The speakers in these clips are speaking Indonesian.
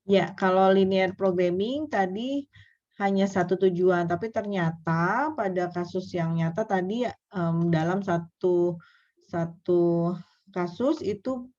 Ya, kalau linear programming tadi hanya satu tujuan, tapi ternyata pada kasus yang nyata tadi dalam satu kasus itu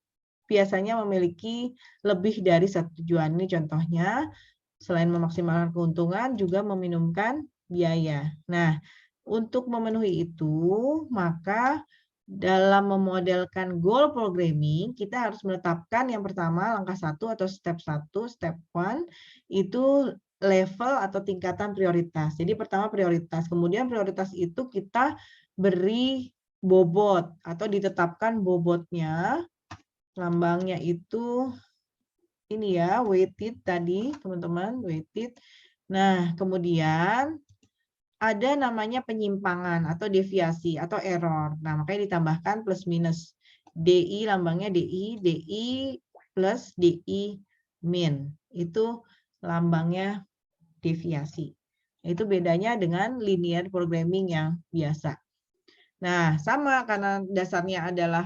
biasanya memiliki lebih dari satu tujuan. Ini contohnya, selain memaksimalkan keuntungan juga meminimumkan biaya. Nah, untuk memenuhi itu, maka dalam memodelkan goal programming, kita harus menetapkan yang pertama, langkah 1 atau step 1, step 1, itu level atau tingkatan prioritas. Jadi pertama prioritas, kemudian prioritas itu kita beri bobot atau ditetapkan bobotnya, lambangnya itu ini ya, weighted tadi, teman-teman, weighted. Nah, kemudian ada namanya penyimpangan atau deviasi atau error. Nah, makanya ditambahkan plus minus. DI lambangnya DI plus DI min. Itu lambangnya deviasi. Itu bedanya dengan linear programming yang biasa. Nah, sama karena dasarnya adalah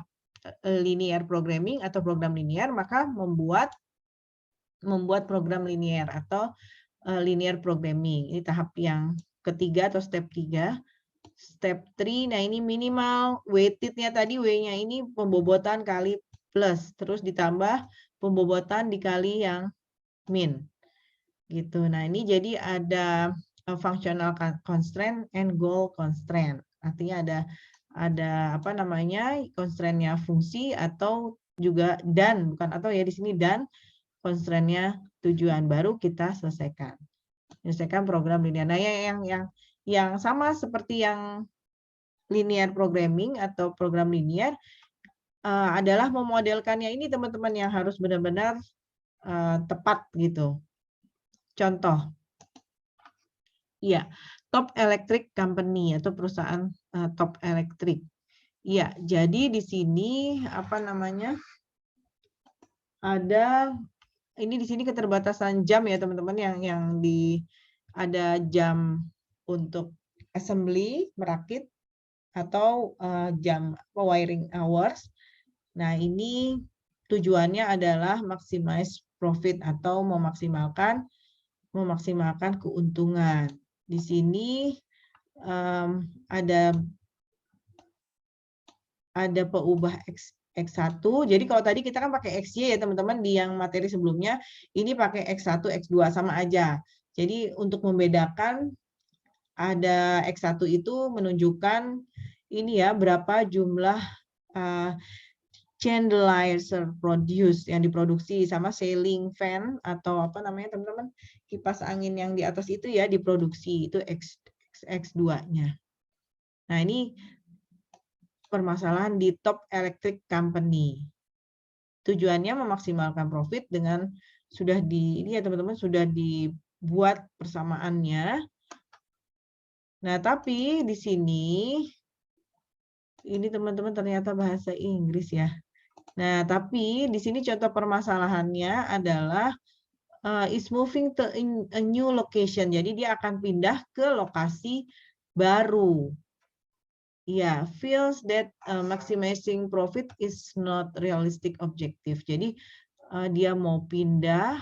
linear programming atau program linear, maka membuat program linear atau linear programming. Ini tahap yang ketiga atau step 3. Step 3, nah ini minimal weighted-nya tadi, W-nya ini pembobotan kali plus, terus ditambah pembobotan dikali yang min. Gitu. Nah, ini jadi ada functional constraint and goal constraint. Artinya ada apa namanya? Constraint-nya fungsi atau juga dan, bukan atau ya di sini dan constraint-nya tujuan, baru kita selesaikan. Menyelesaikan program linear. Nah, yang sama seperti yang linear programming atau program linear adalah memodelkannya ini teman-teman yang harus benar-benar tepat gitu. Contoh, ya, Top Electric Company atau perusahaan Top Electric. Ya, jadi di sini apa namanya? Ada ini di sini keterbatasan jam ya teman-teman yang ada jam untuk assembly merakit atau jam wiring hours. Nah, ini tujuannya adalah maximize profit atau memaksimalkan keuntungan. Di sini ada peubah X1. Jadi kalau tadi kita kan pakai XY ya teman-teman, di yang materi sebelumnya ini pakai X1, X2 sama aja. Jadi untuk membedakan ada X1 itu menunjukkan ini ya berapa jumlah chandelier produce yang diproduksi, sama ceiling fan atau apa namanya teman-teman, kipas angin yang di atas itu ya diproduksi, itu X2-nya. Nah, ini permasalahan di Top Electric Company. Tujuannya memaksimalkan profit dengan sudah ini ya teman-teman, sudah dibuat persamaannya. Nah, tapi di sini ini teman-teman ternyata bahasa Inggris ya. Nah, tapi di sini contoh permasalahannya adalah is moving to a new location. Jadi dia akan pindah ke lokasi baru. Ya, feels that maximizing profit is not realistic objective. Jadi dia mau pindah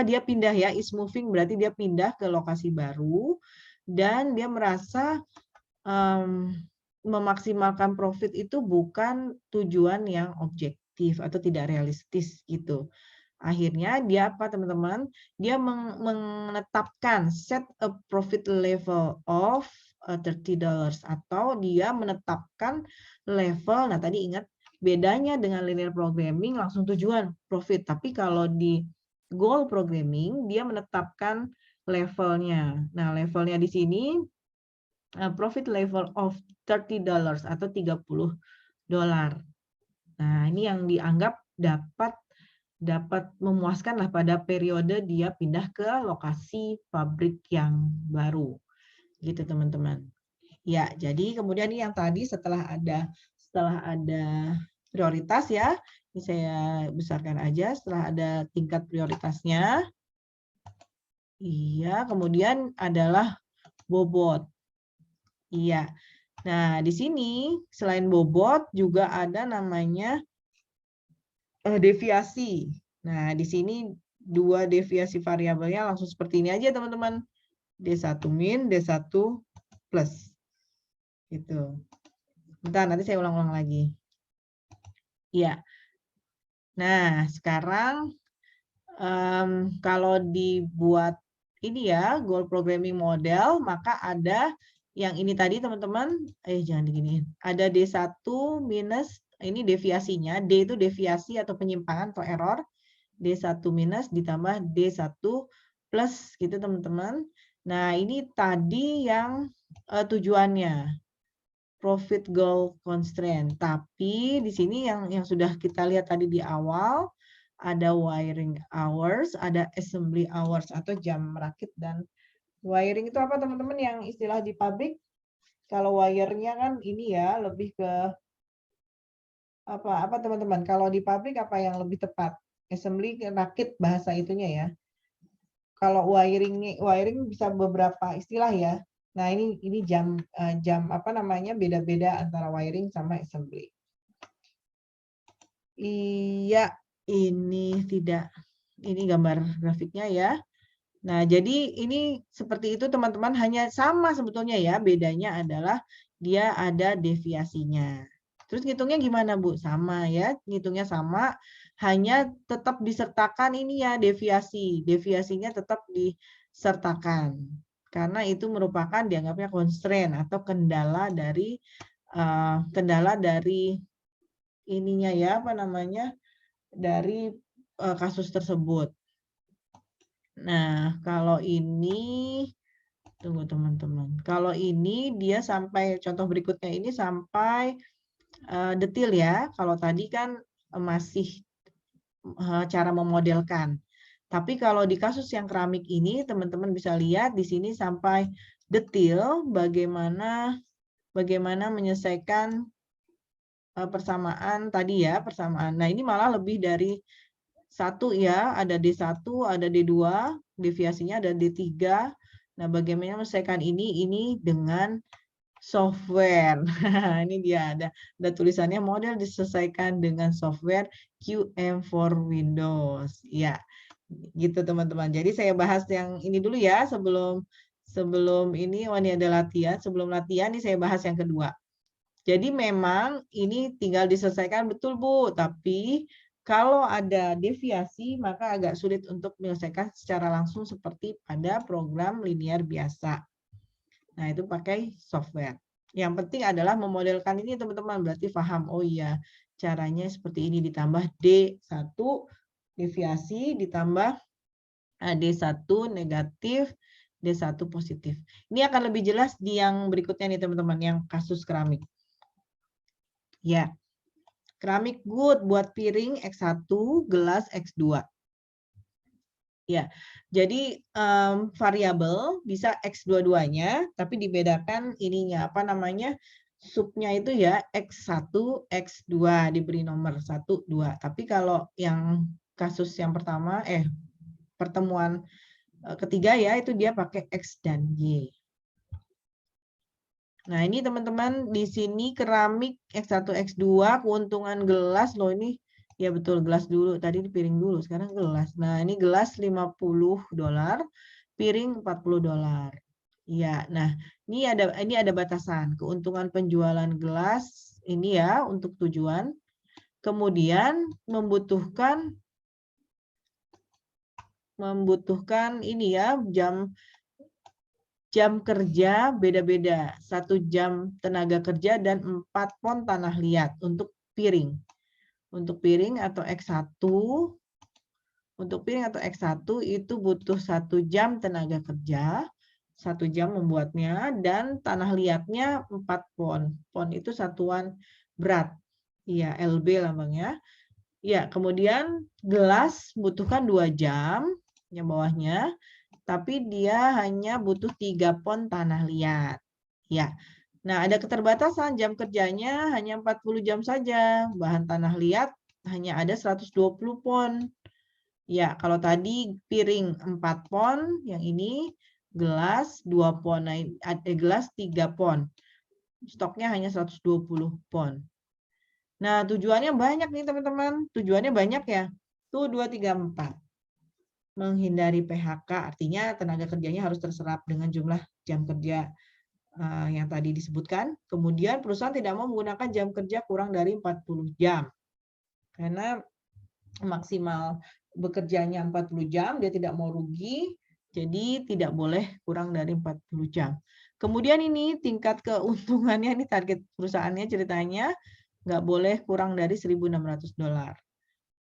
dia pindah ya, is moving berarti dia pindah ke lokasi baru dan dia merasa memaksimalkan profit itu bukan tujuan yang objektif atau tidak realistis gitu. Akhirnya dia apa teman-teman? Dia menetapkan set a profit level of $30 atau dia menetapkan level. Nah, tadi ingat bedanya dengan linear programming langsung tujuan profit, tapi kalau di goal programming dia menetapkan levelnya. Nah, levelnya di sini profit level of $30 atau $30. Nah, ini yang dianggap dapat memuaskan lah pada periode dia pindah ke lokasi pabrik yang baru. Gitu teman-teman. Ya, jadi kemudian ini yang tadi setelah ada prioritas ya, ini saya besarkan aja setelah ada tingkat prioritasnya. Iya, kemudian adalah bobot. Iya. Nah, di sini selain bobot juga ada namanya deviasi. Nah, di sini dua deviasi variabelnya langsung seperti ini aja, teman-teman. D1 min, D1 plus. Gitu. Bentar, nanti saya ulang-ulang lagi. Ya. Nah, sekarang kalau dibuat ini ya, goal programming model, maka ada yang ini tadi teman-teman, jangan diginiin. Ada D1 minus, ini deviasinya, D itu deviasi atau penyimpangan atau error, D1 minus ditambah D1 plus gitu teman-teman. Nah ini tadi yang tujuannya, profit goal constraint. Tapi di sini yang sudah kita lihat tadi di awal, ada wiring hours, ada assembly hours atau jam rakit. Dan wiring itu apa teman-teman yang istilah di pabrik? Kalau wire-nya kan ini ya lebih ke apa teman-teman? Kalau di pabrik apa yang lebih tepat? Assembly rakit bahasa itunya ya. Kalau wiring bisa beberapa istilah ya. Nah, ini jam apa namanya? Beda-beda antara wiring sama assembly. Iya, ini tidak. Ini gambar grafiknya ya. Nah, jadi ini seperti itu teman-teman, hanya sama sebetulnya ya, bedanya adalah dia ada deviasinya. Terus ngitungnya gimana Bu? Sama ya, ngitungnya sama, hanya tetap disertakan ini ya deviasi. Deviasinya tetap disertakan. Karena itu merupakan dianggapnya constraint atau kendala dari ininya ya, apa namanya? Dari kasus tersebut. Nah, kalau ini, tunggu teman-teman. Kalau ini dia sampai, contoh berikutnya ini sampai detail ya. Kalau tadi kan masih cara memodelkan. Tapi kalau di kasus yang keramik ini, teman-teman bisa lihat di sini sampai detail bagaimana menyelesaikan persamaan tadi ya, persamaan. Nah, ini malah lebih dari satu ya, ada D1, ada D2, deviasinya ada D3. Nah, bagaimana menyelesaikan ini dengan software. Ini dia ada tulisannya model diselesaikan dengan software QM for Windows. Ya, gitu teman-teman. Jadi saya bahas yang ini dulu ya sebelum ini ini ada latihan. Sebelum latihan ini saya bahas yang kedua. Jadi memang ini tinggal diselesaikan betul Bu, tapi kalau ada deviasi maka agak sulit untuk menyelesaikan secara langsung seperti pada program linear biasa. Nah, itu pakai software. Yang penting adalah memodelkan ini teman-teman, berarti paham, oh iya, caranya seperti ini, ditambah D1 deviasi, ditambah D1 negatif, D1 positif. Ini akan lebih jelas di yang berikutnya nih teman-teman, yang kasus keramik. Ya, keramik good buat piring X1, gelas X2. Ya, jadi variabel bisa X dua-duanya, tapi dibedakan ininya apa namanya, subnya itu ya X1, X2 diberi nomor 1, 2. Tapi kalau yang kasus yang pertama, pertemuan ketiga ya, itu dia pakai X dan Y. Nah, ini teman-teman di sini keramik X1, X2, keuntungan gelas loh ini. Ya betul, gelas dulu. Tadi di piring dulu, sekarang gelas. Nah, ini gelas $50, piring $40. Iya, nah ini ada batasan. Keuntungan penjualan gelas ini ya untuk tujuan. Kemudian membutuhkan ini ya jam kerja beda-beda, 1 jam tenaga kerja dan 4 pon tanah liat untuk piring. Untuk piring atau X1, itu butuh 1 jam tenaga kerja, 1 jam membuatnya, dan tanah liatnya 4 pon. Pon itu satuan berat. Iya, LB lambangnya. Ya, kemudian gelas butuhkan 2 jam, yang bawahnya. Tapi dia hanya butuh 3 pon tanah liat. Ya. Nah, ada keterbatasan jam kerjanya hanya 40 jam saja. Bahan tanah liat hanya ada 120 pon. Ya, kalau tadi piring 4 pon, yang ini gelas 2 pon. Nah, gelas 3 pon. Stoknya hanya 120 pon. Nah, tujuannya banyak nih, teman-teman. Tujuannya banyak ya. Tuh 2, 3, 4. Menghindari PHK, artinya tenaga kerjanya harus terserap dengan jumlah jam kerja yang tadi disebutkan. Kemudian perusahaan tidak mau menggunakan jam kerja kurang dari 40 jam. Karena maksimal bekerjanya 40 jam, dia tidak mau rugi, jadi tidak boleh kurang dari 40 jam. Kemudian ini tingkat keuntungannya, ini target perusahaannya ceritanya, nggak boleh kurang dari $1.600.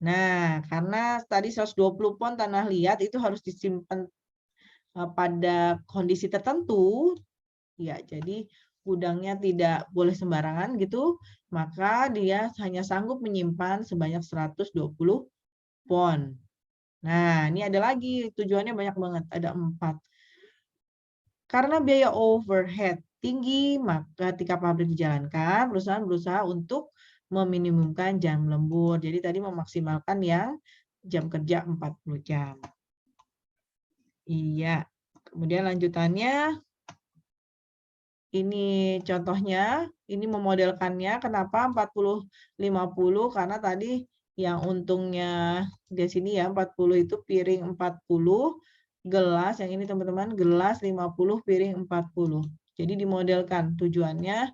Nah, karena tadi 120 pon tanah liat itu harus disimpan pada kondisi tertentu, ya jadi gudangnya tidak boleh sembarangan gitu, maka dia hanya sanggup menyimpan sebanyak 120 pon. Nah, ini ada lagi, tujuannya banyak banget, ada 4. Karena biaya overhead tinggi, maka ketika pabrik dijalankan, perusahaan berusaha untuk meminimumkan jam lembur. Jadi tadi memaksimalkan yang jam kerja 40 jam. Iya. Kemudian lanjutannya, ini contohnya, ini memodelkannya. Kenapa 40-50? Karena tadi yang untungnya di sini ya, 40 itu piring 40, gelas, yang ini teman-teman, gelas 50, piring 40. Jadi dimodelkan, tujuannya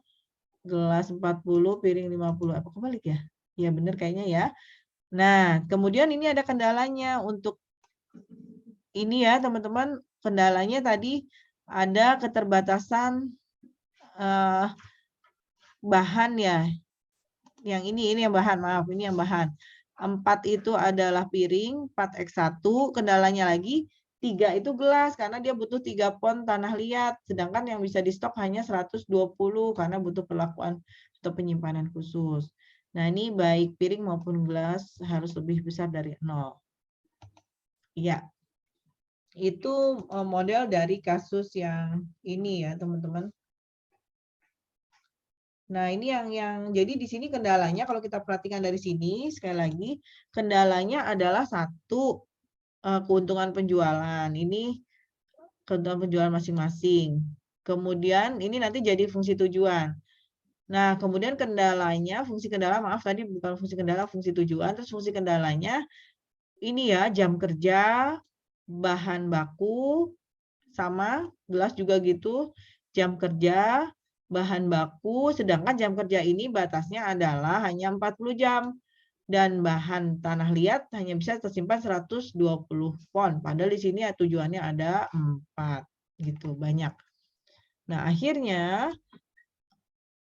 gelas 40, piring 50. Apa kebalik ya? Ya benar kayaknya ya. Nah, kemudian ini ada kendalanya untuk ini ya teman-teman, kendalanya tadi ada keterbatasan bahan ya. Yang ini yang bahan, maaf, ini yang bahan. 4 itu adalah piring, 4x1, kendalanya lagi 3 itu gelas karena dia butuh 3 pon tanah liat, sedangkan yang bisa di stok hanya 120 karena butuh perlakuan atau penyimpanan khusus. Nah, ini baik piring maupun gelas harus lebih besar dari 0. Iya. Itu model dari kasus yang ini ya, teman-teman. Nah, ini yang jadi di sini kendalanya kalau kita perhatikan dari sini, sekali lagi, kendalanya adalah satu, keuntungan penjualan. Ini keuntungan penjualan masing-masing. Kemudian ini nanti jadi fungsi tujuan. Nah, kemudian kendalanya, fungsi kendala, maaf tadi bukan fungsi kendala, fungsi tujuan. Terus fungsi kendalanya, ini ya, jam kerja, bahan baku, sama, gelas juga gitu, jam kerja, bahan baku, sedangkan jam kerja ini batasnya adalah hanya 40 jam. Dan bahan tanah liat hanya bisa tersimpan 120 pon. Padahal di sini ya tujuannya ada 4. Gitu, banyak. Nah, akhirnya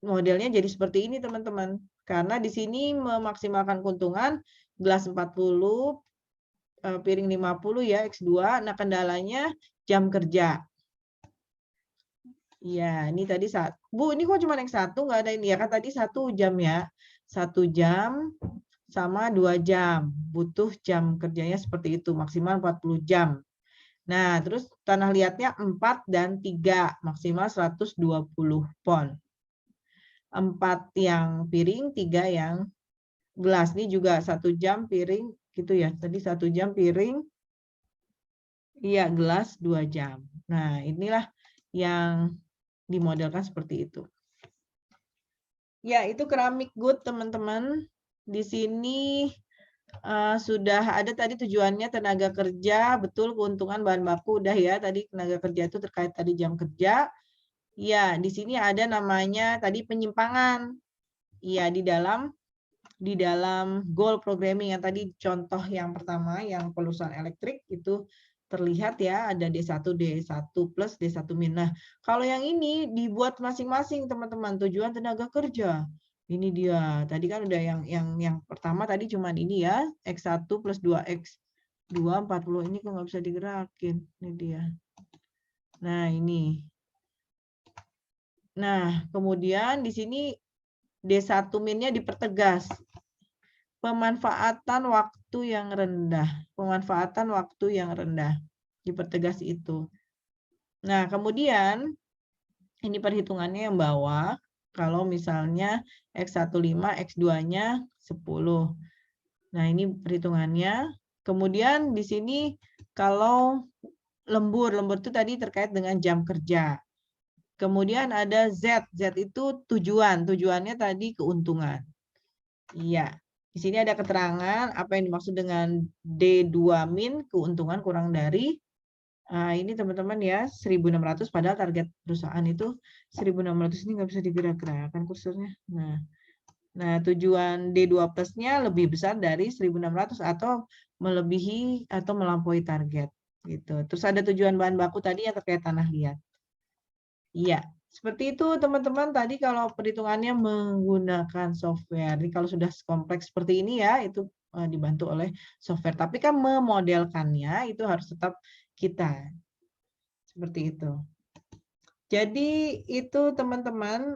modelnya jadi seperti ini, teman-teman. Karena di sini memaksimalkan keuntungan, gelas 40, piring 50 ya, X2. Nah, kendalanya jam kerja. Iya, ini tadi Bu, ini kok cuma X1, nggak ada ini ya kan tadi 1 jam ya. 1 jam sama 2 jam. Butuh jam kerjanya seperti itu, maksimal 40 jam. Nah, terus tanah liatnya 4 dan 3, maksimal 120 pon. 4 yang piring, 3 yang gelas. Ini juga 1 jam piring gitu ya. Tadi 1 jam piring, iya gelas 2 jam. Nah, inilah yang dimodelkan seperti itu. Ya, itu keramik good, teman-teman. Di sini sudah ada tadi tujuannya tenaga kerja, betul, keuntungan bahan baku udah ya. Tadi tenaga kerja itu terkait tadi jam kerja. Ya, di sini ada namanya tadi penyimpangan. Ya, di dalam goal programming yang tadi contoh yang pertama yang pelurusan elektrik itu terlihat ya ada D1 plus D1 min. Nah, kalau yang ini dibuat masing-masing teman-teman, tujuan tenaga kerja. Ini dia. Tadi kan udah yang pertama tadi cuman ini ya, X1 plus 2X2 40 ini kok nggak bisa digerakin. Ini dia. Nah, ini. Nah, kemudian di sini D1 minnya dipertegas. Pemanfaatan waktu yang rendah. Pemanfaatan waktu yang rendah. Dipertegas itu. Nah, kemudian ini perhitungannya yang bawah. Kalau misalnya X15, X2-nya 10. Nah, ini perhitungannya. Kemudian di sini kalau lembur itu tadi terkait dengan jam kerja. Kemudian ada Z. Z itu tujuan. Tujuannya tadi keuntungan. Iya. Di sini ada keterangan apa yang dimaksud dengan D2 min, keuntungan kurang dari ini teman-teman ya 1.600, padahal target perusahaan itu 1.600. Ini nggak bisa digerak-gerakkan kursornya. Nah, tujuan D2 plusnya lebih besar dari 1.600 atau melebihi atau melampaui target gitu. Terus ada tujuan bahan baku tadi yang terkait tanah liat. Iya, seperti itu teman-teman. Tadi kalau perhitungannya menggunakan software. Jadi kalau sudah kompleks seperti ini ya, itu dibantu oleh software. Tapi kan memodelkannya itu harus tetap kita. Seperti itu. Jadi itu teman-teman